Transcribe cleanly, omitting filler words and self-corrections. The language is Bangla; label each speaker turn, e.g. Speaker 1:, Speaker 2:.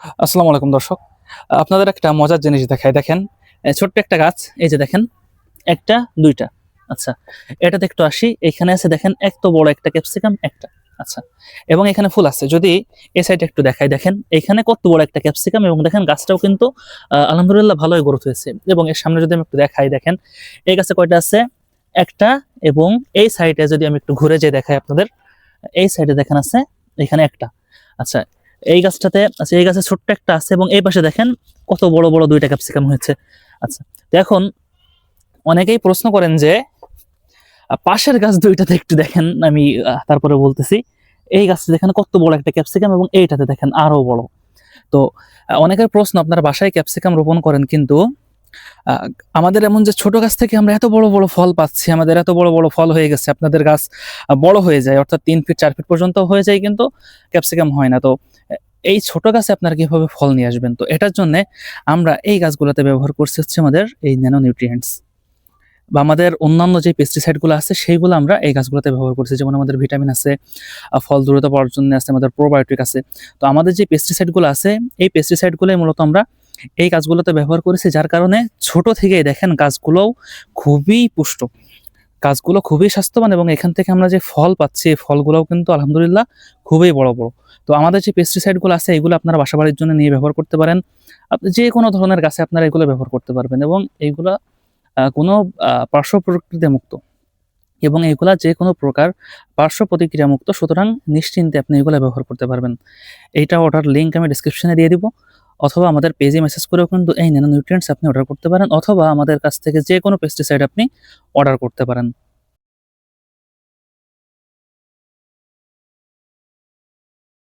Speaker 1: আসসালামু আলাইকুম দর্শক। আপনাদের একটা মজার জিনিস দেখাই। দেখেন, ছোট্ট একটা গাছ, এই যে দেখেন ১ টা ২ টা। আচ্ছা, এটাতে একটু আসি। এখানে আছে দেখেন এত বড় একটা ক্যাপসিকাম একটা। আচ্ছা, এবং এখানে ফুল আছে। যদি এই সাইডে একটু দেখাই, দেখেন এখানে কত বড় একটা ক্যাপসিকাম এবং দেখেন গাছটাও কিন্তু আলহামদুলিল্লাহ ভালোই গ্রোথ হয়েছে। এবং এর সামনে যদি আমি একটু দেখাই, দেখেন এই গাছে কয়টা আছে? ১ টা। এবং এই সাইডে যদি আমি একটু ঘুরে যেয়ে দেখাই আপনাদের, এই সাইডে দেখেন আছে এখানে ১ টা। আচ্ছা, এই গাছে ছোট্ট একটা আছে এবং এই পাশে দেখেন কত বড়, বড় ২ টা ক্যাপসিকাম হয়েছে। আচ্ছা, তো এখন অনেকেই প্রশ্ন করেন যে পাশের গাছ ২ টাতে একটু দেখেন, আমি তারপরে বলতেছি। এই গাছটা দেখেন কত বড় একটা ক্যাপসিকাম এবং এইটাতে দেখেন আরো বড়। তো অনেকের প্রশ্ন, আপনারা বাসায় ক্যাপসিকাম রোপণ করেন কিন্তু আ আমাদের এমন যে ছোট গাছ থেকে আমরা এত বড়, বড় ফল পাচ্ছি, আমাদের এত বড়, বড় ফল হয়ে গেছে। আপনাদের গাছ বড় হয়ে যায়, অর্থাৎ ৩ ফিট ৪ ফিট পর্যন্ত হয়ে যায় কিন্তু ক্যাপসিকাম হয় না। তো এ এই ছোট গাছে আপনারা কিভাবে ফল নিয়ে আসবেন? তো এটার জন্যে আমরা এই গাছগুলাতে ব্যবহার করছি হচ্ছে আমাদের এই ন্যানো নিউট্রিয়েন্টস, বা আমাদের অন্যান্য যে পেস্টিসাইড গুলো আছে সেইগুলো আমরা এই গাছগুলোতে ব্যবহার করছি। যেমন আমাদের ভিটামিন আছে, ফল দ্রুত পাওয়ার জন্য আছে, আমাদের প্রোবায়োটিক আছে। তো আমাদের যে পেস্টিসাইড গুলো আছে, এই পেস্টিসাইড গুলোই মূলত আমরা এই গাছগুলোতে ব্যবহার করেছি, যার কারণে ছোট থেকেই দেখেন গাছগুলোও খুবই পুষ্ট। গাছগুলো খুবই স্বাস্থ্যবান এবং এখান থেকে আমরা যে ফল পাচ্ছি, এই ফলগুলোও কিন্তু আলহামদুলিল্লাহ খুবই বড়, বড়। তো আমাদের যে পেস্টিসাইড গুলো আছে এগুলো আপনারা বাসাবাড়ির জন্য নিয়ে ব্যবহার করতে পারেন। আপনি যেকোনো ধরনের গাছে আপনারা এগুলো ব্যবহার করতে পারবেন এবং এইগুলা কোনো পার্শ্ব প্রতিক্রিয়া মুক্ত, এবং এগুলা যেকোনো প্রকার পার্শ্ব প্রতিক্রিয়া মুক্ত। সুতরাং নিশ্চিন্তে আপনি এগুলা ব্যবহার করতে পারবেন। এইটা অর্ডার লিঙ্ক আমি ডেসক্রিপশনে দিয়ে দিব, অথবা আমাদের পেজে মেসেজ করেও কিন্তু এই ন্যানো নিউট্রিয়েন্টস আপনি অর্ডার করতে পারেন, অথবা আমাদের কাছ থেকে যেকোনো পেস্টিসাইড আপনি অর্ডার করতে পারেন।